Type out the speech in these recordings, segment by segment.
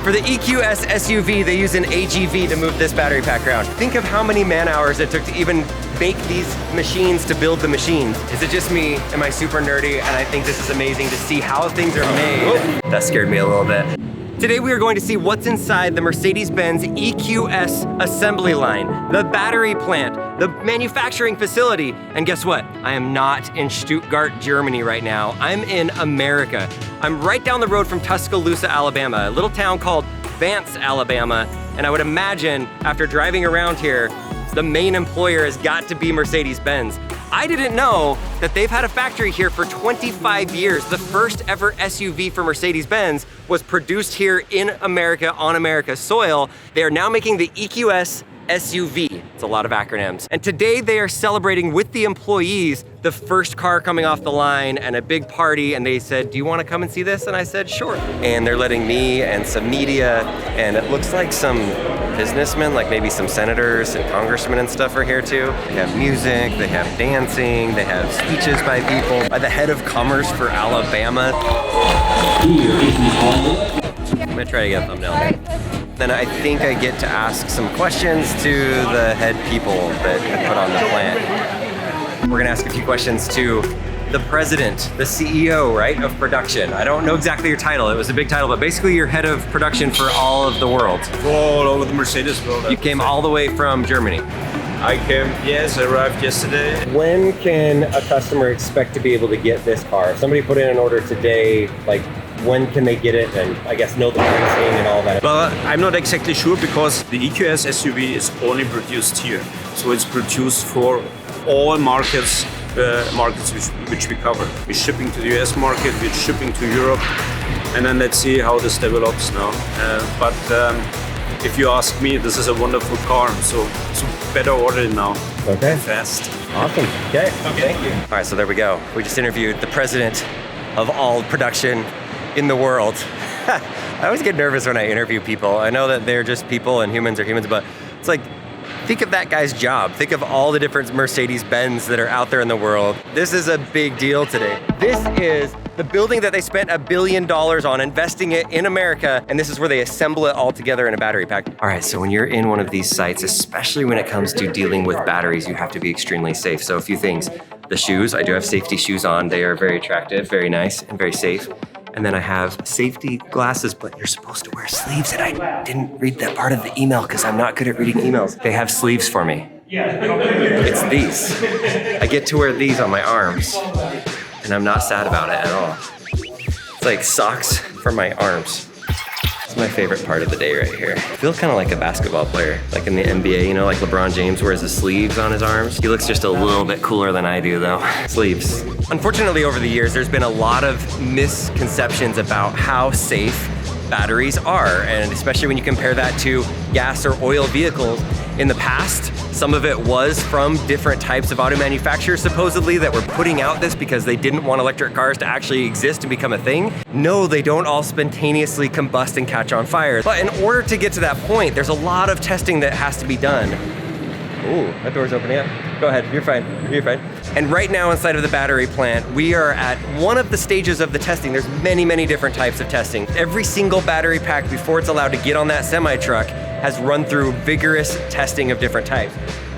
For the EQS SUV, they use an AGV to move this battery pack around. Think of how many man hours it took to even make these machines to build the machines. Is it just me? Am I super nerdy? And I think this is amazing to see how things are made. That scared me a little bit. Today we are going to see what's inside the Mercedes-Benz EQS assembly line, the battery plant, the manufacturing facility, and guess what? I am not in Stuttgart, Germany right now. I'm in America. I'm right down the road from Tuscaloosa, Alabama, a little town called Vance, Alabama, and I would imagine after driving around here, the main employer has got to be Mercedes-Benz. I didn't know that they've had a factory here for 25 years. The first ever SUV for Mercedes-Benz was produced here in America, on America's soil. They are now making the EQS SUV. It's a lot of acronyms. And today they are celebrating with the employees the first car coming off the line and a big party, and they said, do you want to come and see this? And I said, sure. And they're letting me and some media, and it looks like some businessmen, like maybe some senators and congressmen and stuff are here too. They have music, they have dancing, they have speeches by people, by the head of commerce for Alabama. I'm gonna try to get a thumbnail here. Then I think I get to ask some questions to the head people that put on the plant. We're gonna ask a few questions to the president, the CEO, right, of production. I don't know exactly your title. It was a big title, but basically you're head of production for all of the world. All over the Mercedes world. You came all the way from Germany. I arrived yesterday. When can a customer expect to be able to get this car? If somebody put in an order today, like, when can they get it, and I guess know the pricing and all that? Well, I'm not exactly sure because the EQS SUV is only produced here. So it's produced for all markets which we cover. We're shipping to the US market, we're shipping to Europe, and then let's see how this develops now. But if you ask me, this is a wonderful car, so better order it now. Okay. Fast. Awesome. Okay. Thank you. All right, so there we go. We just interviewed the president of all production in the world. I always get nervous when I interview people. I know that they're just people and humans are humans, but it's like, think of that guy's job. Think of all the different Mercedes-Benz that are out there in the world. This is a big deal today. This is the building that they spent $1 billion on, investing it in America, and this is where they assemble it all together in a battery pack. All right, so when you're in one of these sites, especially when it comes to dealing with batteries, you have to be extremely safe. So a few things. The shoes, I do have safety shoes on. They are very attractive, very nice, and very safe. And then I have safety glasses, but you're supposed to wear sleeves, and I didn't read that part of the email because I'm not good at reading emails. They have sleeves for me. It's these. I get to wear these on my arms, and I'm not sad about it at all. It's like socks for my arms. It's my favorite part of the day right here. I feel kind of like a basketball player, like in the NBA, you know, like LeBron James wears the sleeves on his arms. He looks just a little bit cooler than I do though. Sleeves. Unfortunately, over the years, there's been a lot of misconceptions about how safe batteries are, and especially when you compare that to gas or oil vehicles. In the past, some of it was from different types of auto manufacturers supposedly that were putting out this because they didn't want electric cars to actually exist and become a thing. No, they don't all spontaneously combust and catch on fire. But in order to get to that point, there's a lot of testing that has to be done. Ooh, that door's opening up. Go ahead, you're fine, you're fine. And right now inside of the battery plant, we are at one of the stages of the testing. There's many, many different types of testing. Every single battery pack before it's allowed to get on that semi-truck has run through vigorous testing of different types.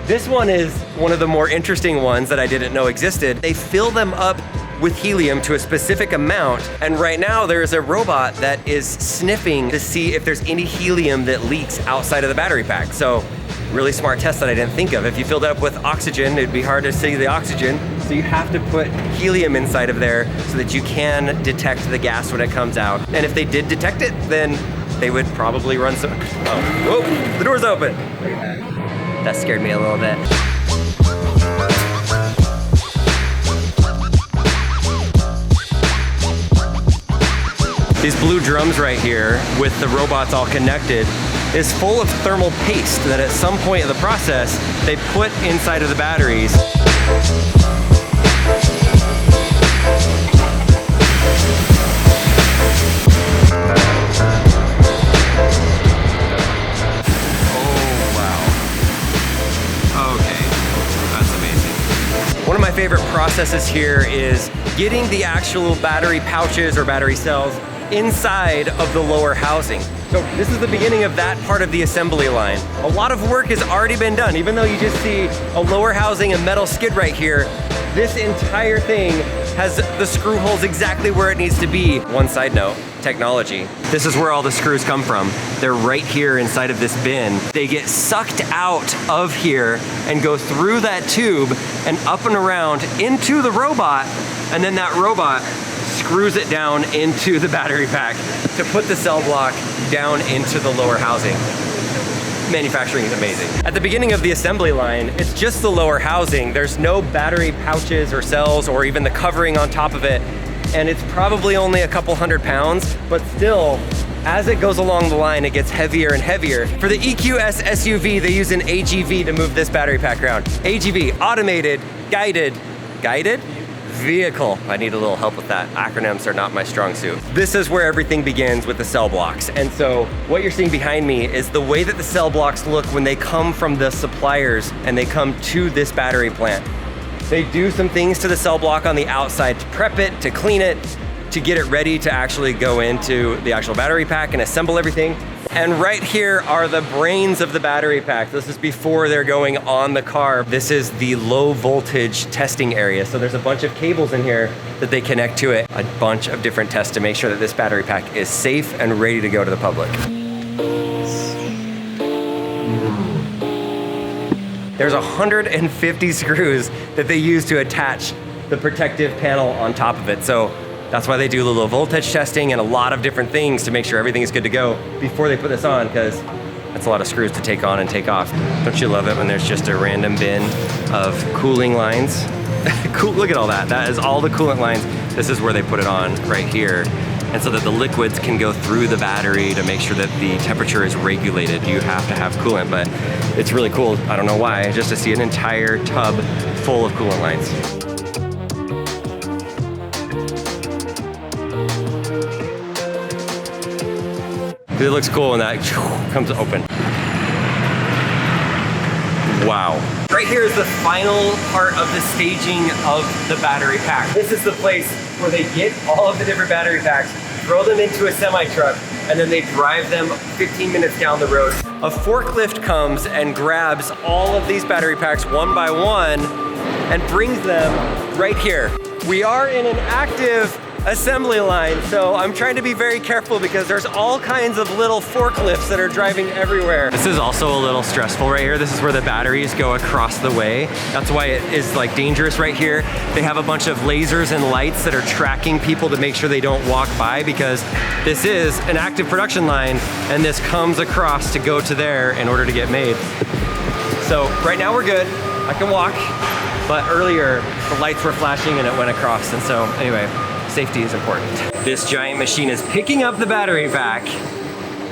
This one is one of the more interesting ones that I didn't know existed. They fill them up with helium to a specific amount, and right now there's a robot that is sniffing to see if there's any helium that leaks outside of the battery pack. So, really smart test that I didn't think of. If you filled it up with oxygen, it'd be hard to see the oxygen, so you have to put helium inside of there so that you can detect the gas when it comes out. And if they did detect it, then they would probably run some, oh, whoa, the door's open. That scared me a little bit. These blue drums right here with the robots all connected is full of thermal paste that at some point in the process they put inside of the batteries. One of my favorite processes here is getting the actual battery pouches or battery cells inside of the lower housing. So this is the beginning of that part of the assembly line. A lot of work has already been done. Even though you just see a lower housing and metal skid right here, this entire thing has the screw holes exactly where it needs to be. One side note, technology. This is where all the screws come from. They're right here inside of this bin. They get sucked out of here and go through that tube and up and around into the robot, and then that robot screws it down into the battery pack to put the cell block down into the lower housing. Manufacturing is amazing. At the beginning of the assembly line, it's just the lower housing. There's no battery pouches or cells or even the covering on top of it. And it's probably only a couple 100 pounds, but still, as it goes along the line, it gets heavier and heavier. For the EQS SUV, they use an AGV to move this battery pack around. AGV, automated, guided vehicle. I need a little help with that. Acronyms are not my strong suit. This is where everything begins with the cell blocks. And so what you're seeing behind me is the way that the cell blocks look when they come from the suppliers and they come to this battery plant. They do some things to the cell block on the outside to prep it, to clean it, to get it ready to actually go into the actual battery pack and assemble everything. And right here are the brains of the battery pack. This is before they're going on the car. This is the low voltage testing area. So there's a bunch of cables in here that they connect to it. A bunch of different tests to make sure that this battery pack is safe and ready to go to the public. There's 150 screws that they use to attach the protective panel on top of it. So that's why they do the low voltage testing and a lot of different things to make sure everything is good to go before they put this on, because that's a lot of screws to take on and take off. Don't you love it when there's just a random bin of cooling lines? Cool, look at all that. That is all the coolant lines. This is where they put it on right here. And so that the liquids can go through the battery to make sure that the temperature is regulated. You have to have coolant, but it's really cool. I don't know why, just to see an entire tub full of coolant lines. It looks cool when that comes open. Wow. Right here is the final part of the staging of the battery pack. This is the place where they get all of the different battery packs, throw them into a semi-truck, and then they drive them 15 minutes down the road. A forklift comes and grabs all of these battery packs one by one and brings them right here. We are in an active assembly line, so I'm trying to be very careful because there's all kinds of little forklifts that are driving everywhere. This is also a little stressful right here. This is where the batteries go across the way. That's why it is like dangerous right here. They have a bunch of lasers and lights that are tracking people to make sure they don't walk by, because this is an active production line and this comes across to go to there in order to get made. So right now we're good. I can walk, but earlier the lights were flashing and it went across. And so anyway, safety is important. This giant machine is picking up the battery pack,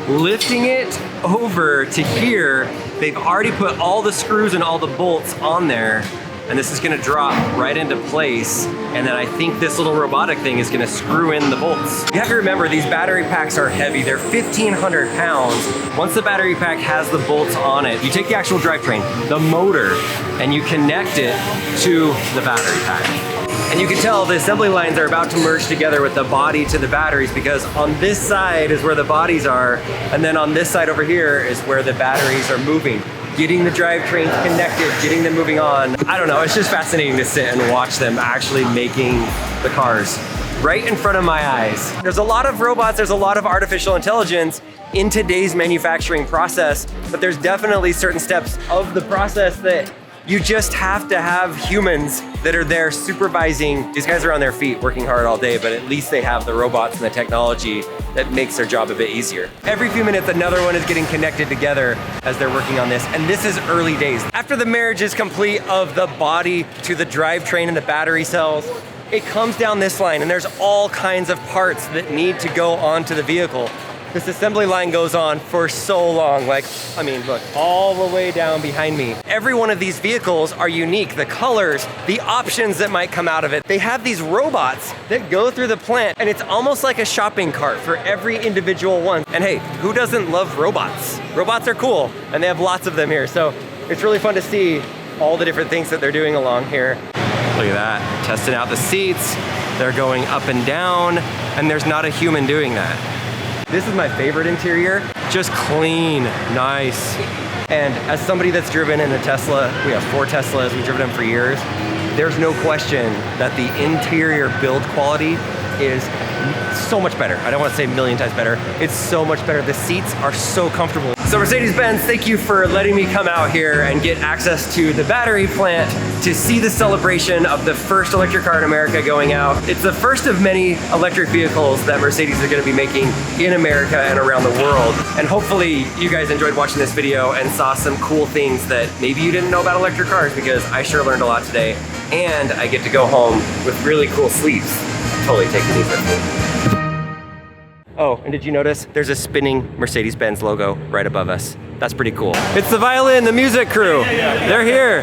lifting it over to here. They've already put all the screws and all the bolts on there, and this is gonna drop right into place. And then I think this little robotic thing is gonna screw in the bolts. You have to remember, these battery packs are heavy. They're 1,500 pounds. Once the battery pack has the bolts on it, you take the actual drivetrain, the motor, and you connect it to the battery pack. And you can tell the assembly lines are about to merge together with the body to the batteries, because on this side is where the bodies are, and then on this side over here is where the batteries are moving. Getting the drivetrains connected, getting them moving on. I don't know, it's just fascinating to sit and watch them actually making the cars right in front of my eyes. There's a lot of robots, there's a lot of artificial intelligence in today's manufacturing process, but there's definitely certain steps of the process that you just have to have humans that are there supervising. These guys are on their feet working hard all day, but at least they have the robots and the technology that makes their job a bit easier. Every few minutes, another one is getting connected together as they're working on this, and this is early days. After the marriage is complete of the body to the drivetrain and the battery cells, it comes down this line, and there's all kinds of parts that need to go onto the vehicle. This assembly line goes on for so long. Like, I mean, look, all the way down behind me. Every one of these vehicles are unique. The colors, the options that might come out of it. They have these robots that go through the plant, and it's almost like a shopping cart for every individual one. And hey, who doesn't love robots? Robots are cool, and they have lots of them here. So it's really fun to see all the different things that they're doing along here. Look at that, testing out the seats. They're going up and down, and there's not a human doing that. This is my favorite interior. Just clean, nice. And as somebody that's driven in a Tesla, we have 4 Teslas, we've driven them for years, there's no question that the interior build quality is so much better. I don't want to say a million times better. It's so much better. The seats are so comfortable. So Mercedes-Benz, thank you for letting me come out here and get access to the battery plant to see the celebration of the first electric car in America going out. It's the first of many electric vehicles that Mercedes are going to be making in America and around the world. And hopefully you guys enjoyed watching this video and saw some cool things that maybe you didn't know about electric cars, because I sure learned a lot today. And I get to go home with really cool sleeves. Totally taking these with me. Oh, and did you notice there's a spinning Mercedes-Benz logo right above us? That's pretty cool. It's the violin, the music crew. They're here.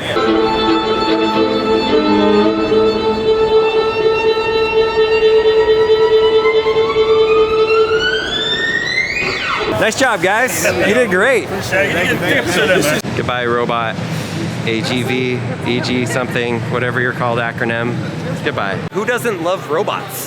Nice job, guys. You did great. Goodbye, robot. AGV, EG something, whatever you're called acronym. Goodbye. Who doesn't love robots?